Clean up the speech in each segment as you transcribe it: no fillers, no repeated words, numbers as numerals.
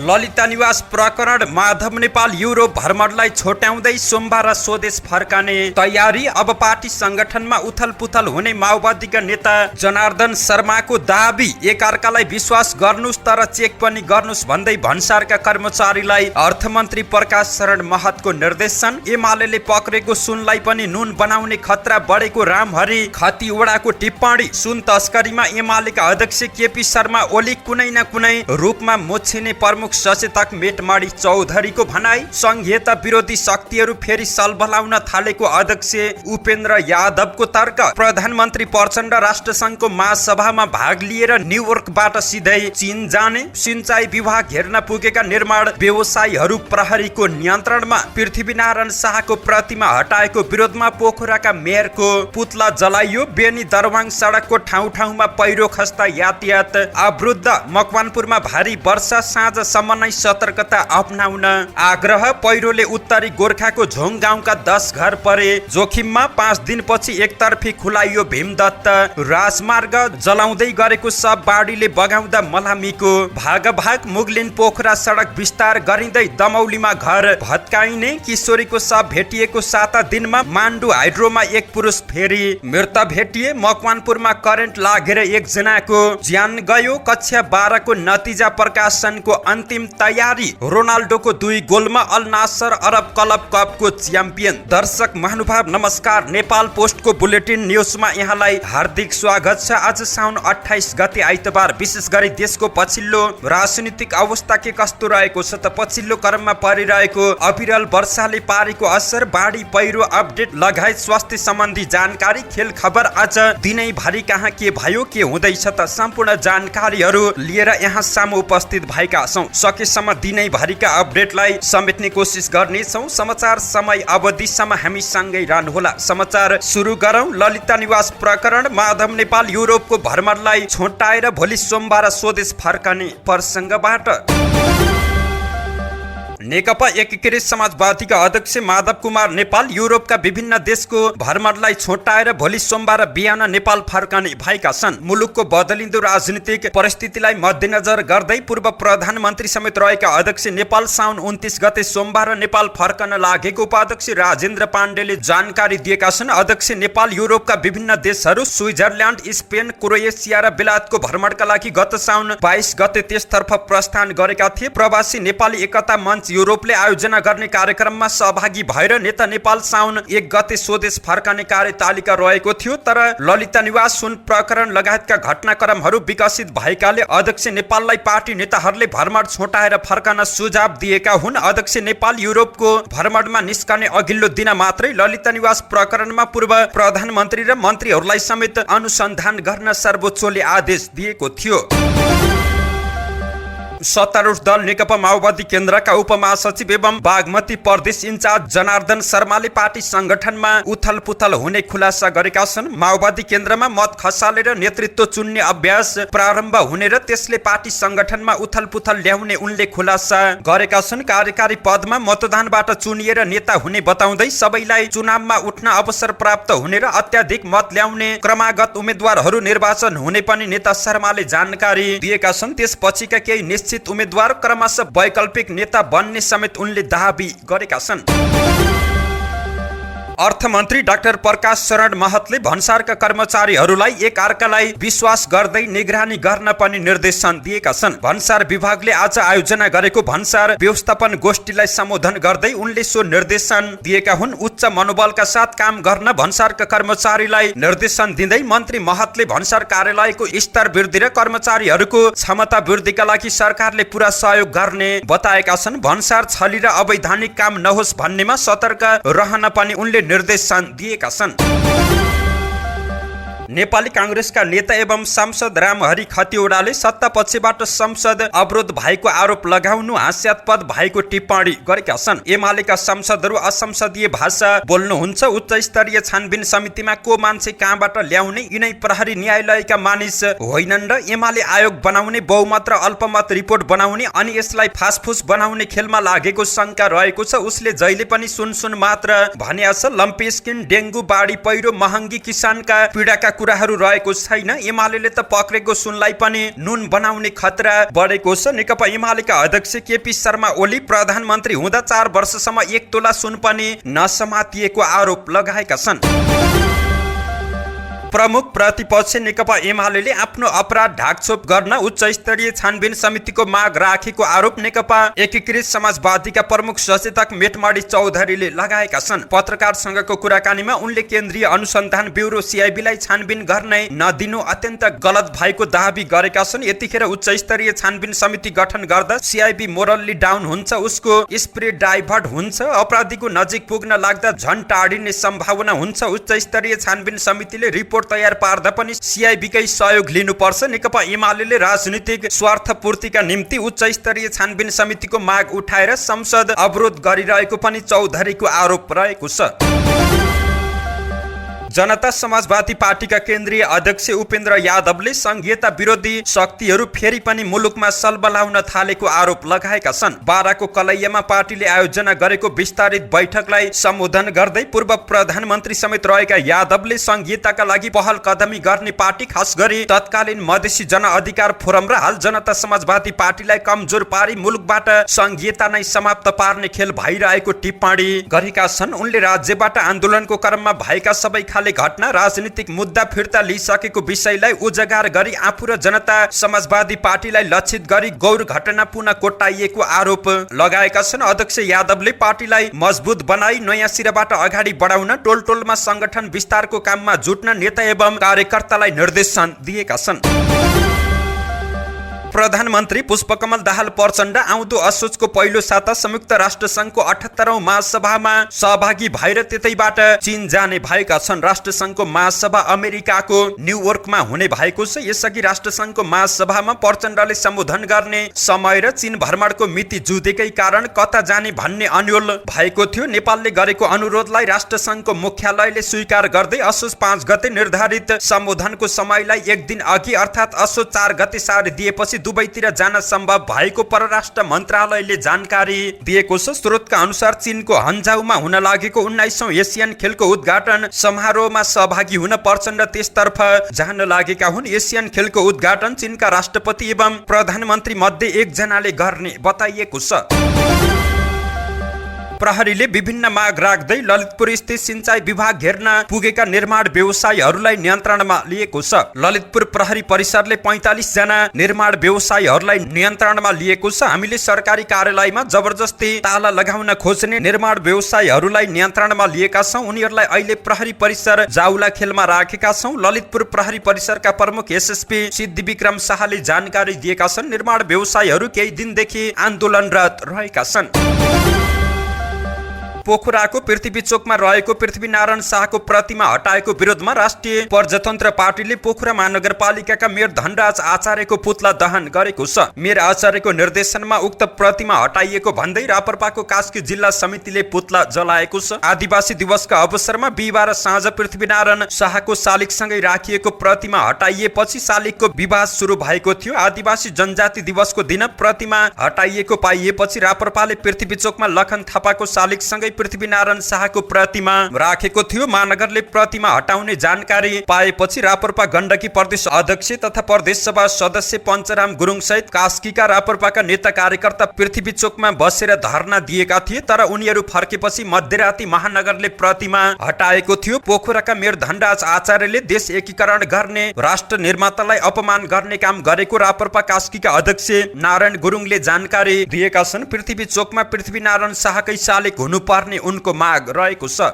ललिता निवास प्रकरण माधव नेपाल युरोप भ्रमणलाई छोट्याउँदै सोमबार स्वदेश फर्कने तयारी। अब पार्टी संगठनमा उथलपुथल हुने माओवादीका नेता जनार्दन शर्माको दाबी, एकअर्कालाई विश्वास गर्नुस् तर चेक पनि गर्नुस् भन्दै भन्सारका कर्मचारीलाई अर्थमन्त्री प्रकाश शरण महतको निर्देशन। एमाले पक्रेको सुनलाई पनि नुन बनाउने खतरा बढेको रामहरि खतिवडाको टिप्पणी। सुन तस्करीमा एमालेका अध्यक्ष केपी शर्मा ओली कुनै न कुनै रूपमा मोछिने प्रमुख सचेतक मेटमाडी चौधरीको भनाई। संघीयता विरोधी शक्तिहरू फेरि सलबलाउन थालेको अध्यक्ष उपेन्द्र यादवको तर्क। प्रधानमन्त्री प्रचण्ड राष्ट्रसङ्घको महासभामा भाग लिएर न्युयोर्कबाट सिधै चीन जाने। सिंचाई विभाग हेर्न पुगेका निर्माण व्यवसायीहरू प्रहरीको नियन्त्रणमा। पृथ्वीनारायण शाहको प्रतिमा हटाएको विरोधमा पोखराका मेयरको पुतला जलाइयो। बेनी दरवाङ सडकको ठाउँ ठाउँमा पहिरो खस्दा यातायात अवरुद्ध। मकवानपुरमा भारी वर्षा, साँझसम्म नै सतर्कता अपनाउन आग्रह। पहिरोले उत्तरी गोर्खाको झोङ गाउँका 10 घर परे जोखिममा। 5 दिनपछि एकतर्फी खुलाइयो भीमदत्त राजमार्ग। जलाउँदै गरेको सब बाढीले बगाउँदा मलामीको भागभाग। मुगलिन पोखरा सडक विस्तार गरिँदै दमौलीमा घर भत्काइने। किशोरीको शव भेटिएको 7 दिनमा माण्डु हाइड्रोमा एक पुरुष फेरि मृत भेटिए। मकवानपुरमा करेन्ट लागेर एकजनाको ज्यान गयो। कक्षा 12 को नतिजा प्रकाशनको अन्तिम तयारी। रोनाल्डोको 2 गोलमा अल नासर अरब क्लब कपको च्याम्पियन। दर्शक महानुभाव नमस्कार, नेपाल पोस्टको बुलेटिन न्युजमा यहाँलाई हार्दिक स्वागत छ। आज साउन 28 गते आइतबार। विशेष गरी देशको पछिल्लो राजनीतिक अवस्था के कस्तो रहेको छ त पछिल्लो क्रममा परिरहेको अविरल वर्षाले पारेको असर, बाढी पहिरो अपडेट लगायत स्वास्थ्य सम्बन्धी जानकारी, खेल खबर आज दिनैभरि कहाँ के भयो के हुँदैछ त सम्पूर्ण जानकारीहरू लिएर यहाँ सामु उपस्थित भएका छौँ। सकेसम्म दिनैभरिका अपडेटलाई समेट्ने कोसिस गर्नेछौँ। समाचार समय अवधिसम्म हामी सँगै रहनुहोला। समाचार सुरु गरौँ। ललिता निवास प्रकरण माधव नेपाल युरोपको भ्रमणलाई छोटाएर भोलि सोमबार स्वदेश फर्कने प्रसङ्गबाट नेकपा एकीकृत समाजवादीका अध्यक्ष माधव कुमार नेपाल युरोपका विभिन्न देशको भ्रमणलाई छोटाएर भोलि सोमबार बिहान नेपाल फर्कने भएका छन्। मुलुकको बदलिँदो राजनीतिक परिस्थितिलाई मध्यनजर गर्दै पूर्व प्रधानमन्त्री समेत रहेका अध्यक्ष नेपाल साउन 29 गते सोमबार नेपाल फर्कन लागेको उपाध्यक्ष राजेन्द्र पाण्डेले जानकारी दिएका छन्। अध्यक्ष नेपाल युरोपका विभिन्न देशहरू स्विजरल्यान्ड, स्पेन, क्रोएसिया र बेलायतको भ्रमणका लागि गत साउन 22 गते त्यसतर्फ प्रस्थान गरेका थिए। प्रवासी नेपाली एकता मञ्च युरोपले आयोजना गर्ने कार्यक्रममा सहभागी भएर नेता नेपाल साउन 1 गते स्वदेश फर्कने कार्यतालिका रहेको थियो। तर ललिता निवास सुन प्रकरण लगायतका घटनाक्रमहरू विकसित भएकाले अध्यक्ष नेपाललाई पार्टी नेताहरूले भ्रमण छोटाएर फर्कन सुझाव दिएका हुन्। अध्यक्ष नेपाल युरोपको भ्रमणमा निस्कने अघिल्लो दिन मात्रै ललिता निवास प्रकरणमा पूर्व प्रधानमन्त्री र मन्त्रीहरूलाई समेत अनुसन्धान गर्न सर्वोच्चले आदेश दिएको थियो। सत्तारूढ दल नेकपा माओवादी केन्द्रका उपमहासचिव एवं बागमती प्रदेश इन्चार्ज जनार्दन शर्माले पार्टी संगठनमा उथलपुथल हुने खुलासा गरेका छन्। माओवादी केन्द्रमा मत खसालेर नेतृत्व चुन्ने अभ्यास प्रारम्भ हुने र त्यसले पार्टी संगठनमा उथलपुथल ल्याउने उनले खुलासा गरेका छन्। कार्यकारी पदमा मतदानबाट चुनिएर नेता हुने बताउँदै सबैलाई चुनावमा उठ्न अवसर प्राप्त हुने र अत्याधिक मत ल्याउने क्रमागत उम्मेद्वारहरू निर्वाचन हुने पनि नेता शर्माले जानकारी दिएका छन्। त्यसपछिका केही निश्चित उम्मेद्वार क्रमशः वैकल्पिक नेता बन्ने समेत उनले दाबी गरेका छन्। अर्थमन्त्री डाक्टर प्रकाश शरण महतले भन्सारका कर्मचारीहरूलाई एकअर्कालाई विश्वास गर्दै निगरानी गर्न पनि निर्देशन दिएका छन्। भन्सार विभागले आज आयोजना गरेको भन्सार व्यवस्थापन गोष्ठीलाई सम्बोधन गर्दै उनले सो निर्देशन दिएका हुन्। उच्च मनोबलका साथ काम गर्न भन्सारका कर्मचारीलाई निर्देशन दिँदै मन्त्री महतले भन्सार कार्यालयको स्तर वृद्धि र कर्मचारीहरूको क्षमता वृद्धिका लागि सरकारले पूरा सहयोग गर्ने बताएका छन्। भन्सार छली र अवैधानिक काम नहोस् भन्नेमा सतर्क रहन पनि उनले निर्देशन दिएका छन्। नेपाली कांग्रेसका नेता एवं सांसद रामहरि खतिवडाले सत्ता पक्षबाट संसद अवरोध भएको आरोप लगाउनु हास्यास्पद भएको टिप्पणी गरेका छन्। एमालेका सांसदहरू असंसदीय भाषा बोल्नुहुन्छ, उच्च स्तरीय छानबिन समितिमा को मान्छे कहाँबाट ल्याउने, यिनै प्रहरी न्यायालयका मानिस होइनन् र एमाले आयोग बनाउने, बहुमत र अल्पमत रिपोर्ट बनाउने अनि यसलाई फासफुस बनाउने खेलमा लागेको शंका रहेको छ। उसले जहिले पनि सुन मात्र भनेको छ। लम्पी स्किन, डेंगू, बाढी पहिरो, महँगी, किसानका पीडाका कुराहरू रहेको छैन। एमालेले त पक्रेको सुनलाई पनि नुन बनाउने खतरा बढेको छ। नेकपा एमालेका अध्यक्ष केपी शर्मा ओली प्रधानमन्त्री हुँदा 4 वर्षसम्म 1 तोला सुन पनि नसमातिएको आरोप लगाएका छन्। प्रमुख प्रतिपक्ष नेकपा एमालेले आफ्नो अपराध ढाकछोप गर्न उच्च स्तरीय छानबिन समितिको माग राखेको आरोप नेकपा एकीकृत समाजवादीका प्रमुख सचेतक मेटमणि चौधरीले लगाएका छन्। पत्रकारसँगको कुराकानीमा उनले केन्द्रीय अनुसन्धान ब्युरो सीआईबीलाई छानबिन गर्ने नदिनु अत्यन्त गलत भएको दाबी गरेका छन्। यतिखेर उच्च स्तरीय छानबिन समिति गठन गर्दा सीआईबी मोरल्ली डाउन हुन्छ, उसको स्पिरिट डाइभर्ट हुन्छ, अपराधीको नजिक पुग्न लाग्दा झन् टाढिने सम्भावना हुन्छ। उच्च स्तरीय छानबिन समितिले रिपोर्ट तयार पार्दा पनि सीआईबीकै सहयोग लिनुपर्छ। नेकपा एमालेले राजनीतिक स्वार्थ पूर्तिका निम्ति उच्च स्तरीय छानबिन समितिको माग उठाएर संसद अवरोध गरिरहेको पनि चौधरीको आरोप रहेको छ। जनता समाजवादी पार्टीका केन्द्रीय अध्यक्ष उपेन्द्र यादवले संघीयता विरोधी शक्तिहरू फेरि पनि मुलुकमा सलबलाउन थालेको आरोप लगाएका छन्। बाराको कलैयामा पार्टीले आयोजना गरेको विस्तारित बैठकलाई सम्बोधन गर्दै पूर्व प्रधानमन्त्री समेत रहेका यादवले संघीयताका लागि पहल कदमी गर्ने पार्टी खास गरी तत्कालीन मधेसी जनअधिकार फोरम र हाल जनता समाजवादी पार्टीलाई कमजोर पारी मुलुकबाट संघीयता नै समाप्त पार्ने खेल भइरहेको टिप्पणी गरेका छन्। उनले राज्यबाट आन्दोलनको क्रममा भएका सबै घटना राजनीतिक मुद्दा फिर्ता लिइसकेको विषयलाई उजागर गरी आफू र जनता समाजवादी पार्टीलाई लक्षित गरी गौर घटना पुनः कोट्याइएको आरोप लगाएका छन्। अध्यक्ष यादवले पार्टीलाई मजबुत बनाई नयाँ सिराबाट अगाडि बढाउन टोल टोलमा संगठन विस्तारको काममा जुट्न नेता एवं कार्यकर्तालाई निर्देशन दिएका छन्। प्रधानमन्त्री पुष्पकमल दाहाल प्रचण्ड आउँदो असोजको पहिलो साता संयुक्त राष्ट्र संघको 78औं महासभामा सहभागी भएर त्यतैबाट चीन जाने भएका छन्। राष्ट्र संघको महासभा अमेरिकाको न्युयोर्कमा हुने भएको छ। यसअघि राष्ट्र संघको महासभामा प्रचण्डले सम्बोधन गर्ने समय र चीन भ्रमणको मिति जुधेकै कारण कता जाने भन्ने अन्योल भएको थियो। नेपालले गरेको अनुरोधलाई राष्ट्र संघको मुख्यालयले स्वीकार गर्दै असोज 5 गते निर्धारित सम्बोधनको समयलाई 1 दिन अघि अर्थात् असोज 4 गते सार दिएपछि दुबईतिर जान सम्भव भएको परराष्ट्र मन्त्रालयले जानकारी दिएको छ। स्रोतका अनुसार चीनको हन्जाउमा हुन लागेको 19औं एसियन खेलको उद्घाटन समारोहमा सहभागी हुन प्रचण्ड त्यसतर्फ जान लागेका हुन्। एसियन खेलको उद्घाटन चीनका राष्ट्रपति एवं प्रधानमन्त्री मध्ये एकजनाले गर्ने बताइएको छ। प्रहरीले विभिन्न माग राख्दै ललितपुर स्थित सिंचाई विभाग घेर्न पुगेका निर्माण व्यवसायीहरूलाई नियन्त्रणमा लिएको छ। ललितपुर प्रहरी परिसरले 45 जना निर्माण व्यवसायीहरूलाई नियन्त्रणमा लिएको छ। हामीले सरकारी कार्यालयमा जबरजस्ती ताला लगाउन खोज्ने निर्माण व्यवसायीहरूलाई नियन्त्रणमा लिएका छौं। उनीहरूलाई अहिले प्रहरी परिसर जाउला खेलमा राखेका छौं। ललितपुर प्रहरी परिसरका प्रमुख एसएसपी सिद्धि विक्रम शाहले जानकारी दिएका छन्। निर्माण व्यवसायीहरू केही दिनदेखि आन्दोलनरत रहेका छन्। पोखराको पृथ्वी चोकमा रहेको पृथ्वीनारायण शाहको प्रतिमा हटाएको विरोधमा राष्ट्रिय प्रजातन्त्र पार्टीले पोखरा महानगरपालिकाका मेयर धनराज आचार्यको पुतला दहन गरेको छ। मेयर आचार्यको निर्देशनमा उक्त प्रतिमा हटाइएको भन्दै रापरपाको कास्की जिल्ला समितिले पुतला जलाएको छ। आदिवासी दिवसका अवसरमा बिहिबार साँझ पृथ्वीनारायण शाहको शालिगसँगै राखिएको प्रतिमा हटाइएपछि शालिगको विवाद सुरु भएको थियो। आदिवासी जनजाति दिवसको दिन प्रतिमा हटाइएको पाइएपछि रापरपाले पृथ्वी चोकमा लखन थापाको शालिगसँगै पृथ्वीनारायण शाहको प्रतिमा राखेको थियो। महानगरले प्रतिमा हटाउने जानकारी पाएपछि रापरपा गण्डकी प्रदेश अध्यक्ष तथा प्रदेश सभा सदस्य पञ्चराम गुरुङ सहित कास्कीका रापरपाका नेता कार्यकर्ता पृथ्वी चोकमा बसेर धरना दिएका थिए, तर उनीहरू फर्केपछि मध्यराती महानगरले प्रतिमा हटाएको थियो। पोखराका मेयर धनराज आचार्यले देश एकीकरण गर्ने राष्ट्र निर्मातालाई अपमान गर्ने काम गरेको रापरपा कास्कीका अध्यक्ष नारायण गुरुङले जानकारी दिएका छन्। पृथ्वी चोकमा पृथ्वीनारायण शाहकै शालिग हुनुपर्ने उनको माग रहेको छ।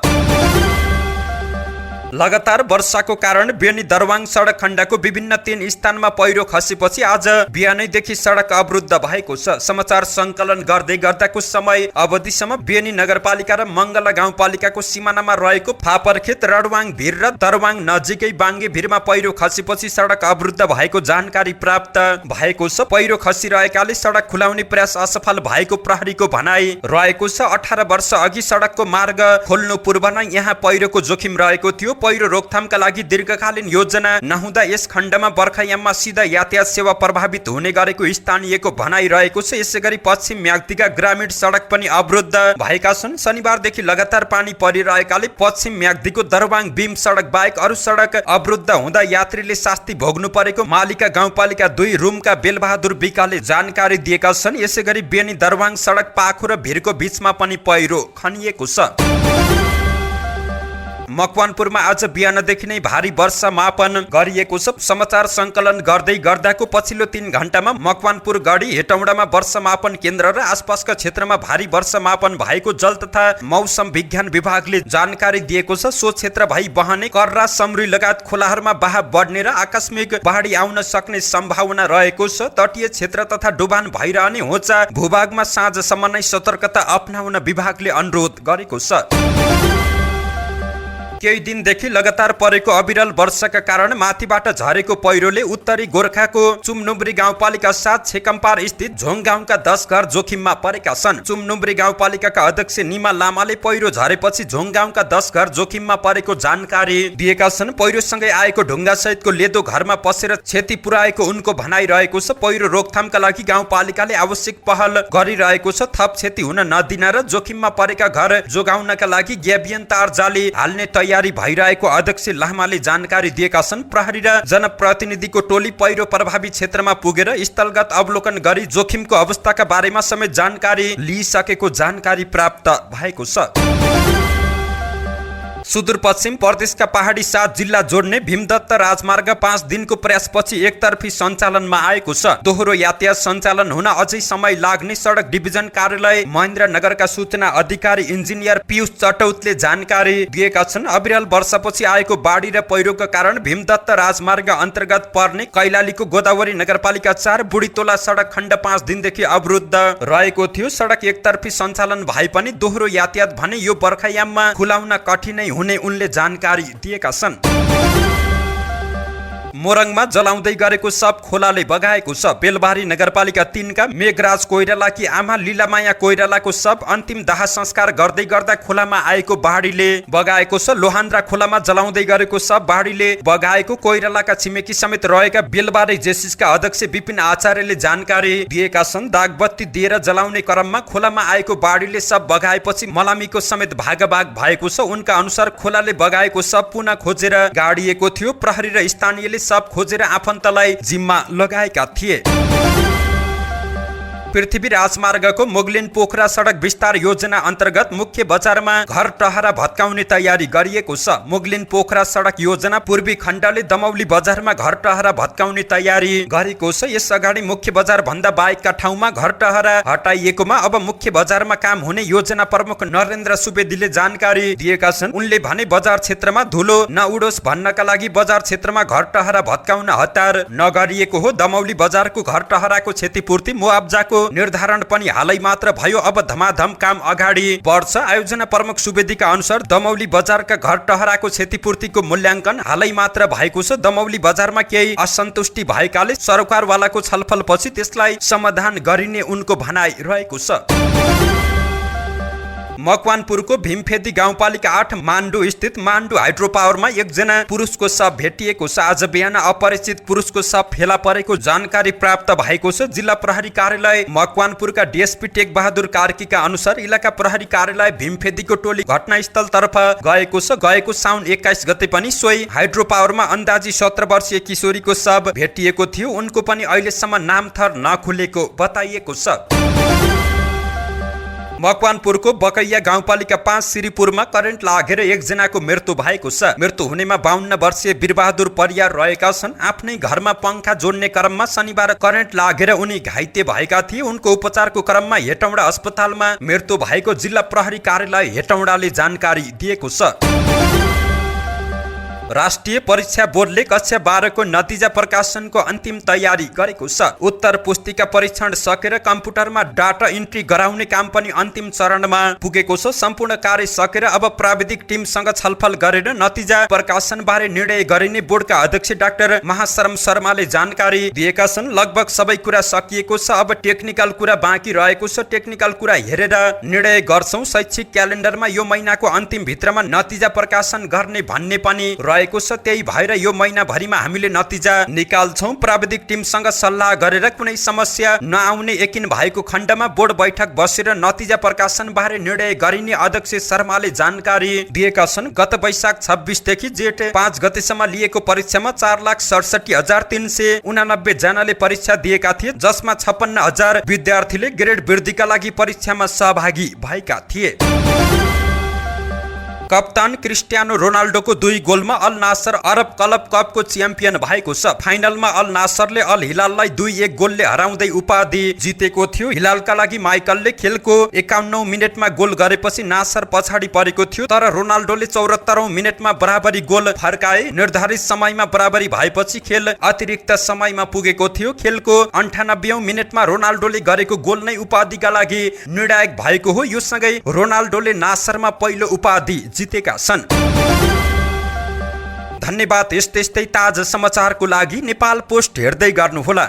लगातार वर्षाको कारण बेनी दरवाङ सडक खण्डको विभिन्न 3 स्थानमा पहिरो खसेपछि आज बिहानैदेखि सडक अवरुद्ध भएको छ। समाचार संकलन गर्दै गर्दाको समय अवधिसम्म बेनी नगरपालिका र मंगला गाउँपालिकाको सिमानामा रहेको फापरखेत, रडवाङ भिर र दरवाङ नजिकै बाङ्गे भिरमा पहिरो खसेपछि सडक अवरुद्ध भएको जानकारी प्राप्त भएको छ। पहिरो खसिरहेकाले सडक खुलाउने प्रयास असफल भएको प्रहरीको भनाई रहेको छ। 18 वर्ष अघि सडकको मार्ग खोल्नु पूर्व नै यहाँ पहिरोको जोखिम रहेको थियो। पहिरो रोकथामका लागि दीर्घकालीन योजना नहुँदा यस खण्डमा बर्खायाममा सिधा यातायात सेवा प्रभावित हुने गरेको स्थानीयको भनाइ रहेको छ। यसैगरी पश्चिम म्याग्दीका ग्रामीण सडक पनि अवरुद्ध भएका छन्। शनिबारदेखि लगातार पानी परिरहेकाले पश्चिम म्याग्दीको दरबाङ बीम सडक बाहेक अरू सडक अवरुद्ध हुँदा यात्रीले शास्ति भोग्नु परेको मालिका गाउँपालिका 2 रुमका बेलबहादुर विकाले जानकारी दिएका छन्। यसैगरी बेनी दरबाङ सडक पाखु र भिरको बीचमा पनि पहिरो खनिएको छ। मकवानपुरमा आज बिहानदेखि नै भारी वर्षा मापन गरिएको छ। समाचार संकलन गर्दै गर्दाको पछिल्लो 3 घण्टामा मकवानपुर गढी हेटौडामा वर्षा मापन केन्द्र र आसपासका क्षेत्रमा भारी वर्षा मापन भएको जल तथा मौसम विज्ञान विभागले जानकारी दिएको छ। सो क्षेत्र भई बहने कर्रा समरी लगायत खोलाहरूमा बहाव बढ्ने र आकस्मिक बाढी आउन सक्ने सम्भावना रहेको छ। तटीय क्षेत्र तथा डुबान भइरहने होचा भूभागमा साँझसम्म नै सतर्कता अपनाउन विभागले अनुरोध गरेको छ। केही दिनदेखि लगातार परेको अविरल वर्षाका कारण माथिबाट झरेको पहिरोले उत्तरी गोर्खाको चुमनुब्री गाउँपालिका 7 छेकम्पार स्थित झोङ गाउँका 10 घर जोखिममा परेका छन्। चुमनुब्री गाउँपालिकाका अध्यक्ष निमा लामाले पहिरो झरेपछि झोङ गाउँका 10 घर जोखिममा परेको जानकारी दिएका छन्। पहिरोसँगै आएको ढुङ्गा सहितको लेदो घरमा पसेर क्षति पुर्याएको उनको भनाइ रहेको छ। पहिरो रोकथामका लागि गाउँपालिकाले आवश्यक पहल गरिरहेको छ। थप क्षति हुन नदिन र जोखिममा परेका घर जोगाउनका लागि ग्याबियन तार जाली हाल्ने तयारी भइरहेको अध्यक्ष लामाले जानकारी दिएका छन्। प्रहरी र जनप्रतिनिधिको टोली पहिरो प्रभावित क्षेत्रमा पुगेर स्थलगत अवलोकन गरी जोखिमको अवस्थाका बारेमा समेत जानकारी लिइसकेको जानकारी प्राप्त भएको छ। सुदूरपश्चिम प्रदेशका पहाडी 7 जिल्ला जोड्ने भीमदत्त राजमार्ग 5 दिनको प्रयासपछि एकतर्फी सञ्चालनमा आएको छ। दोहोरो यातायात सञ्चालन हुन अझै समय लाग्ने सडक डिभिजन कार्यालय महेन्द्रनगरका सूचना अधिकारी इन्जिनियर पीयूष चटौतले जानकारी दिएका छन्। अविरल वर्षापछि आएको बाढी र पहिरोका कारण भीमदत्त राजमार्ग अन्तर्गत पर्ने कैलालीको गोदावरी नगरपालिका 4 बुढीतोला सडक खण्ड 5 दिनदेखि अवरुद्ध रहेको थियो। सडक एकतर्फी सञ्चालन भए पनि दोहोरो यातायात भने यो बर्खायाममा खुलाउन कठिनै हुने उनले जानकारी दिएका छन्। मोरङमा जलाउँदै गरेको शव खोलाले बगाएको छ। बेलबारी नगरपालिका 3 का मेघराज कोइरालाकी आमा लीलामाया कोइरालाको शव अन्तिम दाह संस्कार गर्दै गर्दा खोलामा आएको बाढीले बगाएको छ। लोहान्द्रा खोलामा जलाउँदै गरेको शव बाढीले बगाएको कोइरालाका छिमेकी समेत रहेका बेलबारी जेसिसका अध्यक्ष विपिन आचार्यले जानकारी दिएका छन्। दागबत्ती दिएर जलाउने क्रममा खोलामा आएको बाढीले शव बगाएपछि मलामीको समेत भागभाग भएको छ। उनका अनुसार खोलाले बगाएको शव पुनः खोजेर गाडिएको थियो। प्रहरी र स्थानीयले सब खोजेर आफन्तलाई जिम्मा लगाएका थिए। पृथ्वी राजमार्गको मोगलिन पोखरा सडक विस्तार योजना अन्तर्गत मुख्य बजारमा घर टहरा भत्काउने तयारी गरिएको छ। मोगलिन पोखरा सडक योजना पूर्वी खण्डले दमौली बजारमा घर टहरा भत्काउने तयारी गरेको छ। यस अगाडि मुख्य बजार भन्दा बाहेकका ठाउँमा घर टहरा हटाइएकोमा अब मुख्य बजारमा काम हुने योजना प्रमुख नरेन्द्र सुवेदीले जानकारी दिएका छन्। उनले भने बजार क्षेत्रमा धुलो नउडोस् भन्नका लागि बजार क्षेत्रमा घर टहरा भत्काउन हतार नगरिएको हो। दमौली बजारको घर टहराको क्षतिपूर्ति मुआब्जाको निर्धारण पनि हालै मात्र भयो। अब धमाधम काम अगाडि बढ्छ। आयोजना प्रमुख सुवेदीका अनुसार दमौली बजारका घर टहराको क्षतिपूर्तिको मूल्याङ्कन हालै मात्र भएको छ। दमौली बजारमा केही असन्तुष्टि भएकाले सरकारवालाको छलफलपछि त्यसलाई समाधान गरिने उनको भनाइ रहेको छ। मकवानपुरको भीमफेदी गाउँपालिका 8 मान्डु स्थित मान्डु हाइड्रो पावरमा एकजना पुरुषको शव भेटिएको छ। आज बिहान अपरिचित पुरुषको शव फेला परेको जानकारी प्राप्त भएको छ। जिल्ला प्रहरी कार्यालय मकवानपुरका डीएसपी टेक बहादुर कार्कीका अनुसार इलाका प्रहरी कार्यालय भीमफेदीको टोली घटनास्थलतर्फ गएको छ। गएको साउन 21 गते पनि सोही हाइड्रो पावरमा अन्दाजी 17 वर्षीय किशोरीको शव भेटिएको थियो। उनको पनि अहिलेसम्म नामथर नखुलेको बताइएको छ। मकवानपुरको बकैया गाउँपालिका 5 श्रीपुरमा करेन्ट लागेर एकजनाको मृत्यु भएको छ। मृत्यु हुनेमा 52 वर्षीय वीरबहादुर परियार रहेका छन्। आफ्नै घरमा पंखा जोड्ने क्रममा शनिबार करेन्ट लागेर उनी घाइते भएका थिए। उनको उपचारको क्रममा हेटौडा अस्पतालमा मृत्यु भएको जिल्ला प्रहरी कार्यालय हेटौडाले जानकारी दिएको छ। राष्ट्रिय परीक्षा बोर्डले कक्षा 12 को नतिजा प्रकाशनको अन्तिम तयारी गरेको छ। उत्तर पुस्तिका परीक्षण सकेर कम्प्युटरमा डाटा इन्ट्री गराउने काम पनि अन्तिम चरणमा पुगेको छ। सम्पूर्ण कार्य सकेर अब प्राविधिक टिमसँग छलफल गरेर नतिजा प्रकाशन बारे निर्णय गरिने बोर्डका अध्यक्ष डाक्टर महाशरम शर्माले जानकारी दिएका छन्। लगभग सबै कुरा सकिएको छ, अब टेक्निकल कुरा बाँकी रहेको छ। टेक्निकल कुरा हेरेर निर्णय गर्छौं। शैक्षिक क्यालेन्डरमा यो महिनाको अन्तिम भित्रमा नतिजा प्रकाशन गर्ने भन्ने पनि रहेको छ। त्यही भएर यो महिना भरिमा हामीले नतिजा निकाल्छौं। प्राविधिक टिमसँग सल्लाह गरेर कुनै समस्या नआउने यकिन भएको खण्डमा बोर्ड बैठक बसेर नतिजा प्रकाशन बारे निर्णय गरिने अध्यक्ष शर्माले जानकारी दिएका छन्। गत वैशाख 26 देखि जेठ 5 गतेसम्म लिएको परीक्षामा 4,67,389 जनाले परीक्षा दिएका थिए, जसमा 56,000 विद्यार्थीले ग्रेड वृद्धिका लागि परीक्षामा सहभागी भएका थिए। कप्तान क्रिस्टियानो रोनाल्डोको 2 गोलमा अल नासर अरब क्लब कपको च्याम्पियन भएको छ। फाइनलमा अल नासरले अल हिलाललाई 2-1 गोलले हराउँदै उपाधि जितेको थियो। हिलालका लागि माइकलले खेलको 51औं मिनेटमा गोल गरेपछि नासर पछाडि परेको थियो, तर रोनाल्डोले 74औं मिनेटमा बराबरी गोल फर्काए। निर्धारित समयमा बराबरी भएपछि खेल अतिरिक्त समयमा पुगेको थियो। खेलको 98औं मिनेटमा रोनाल्डोले गरेको गोल नै उपाधिका लागि निर्णायक भएको हो। यो सँगै रोनाल्डोले नासरमा पहिलो उपाधि जितेका छन्। धन्यवाद। यस्तै ताजा समाचारको लागि नेपाल पोस्ट हेर्दै गर्नुहोला।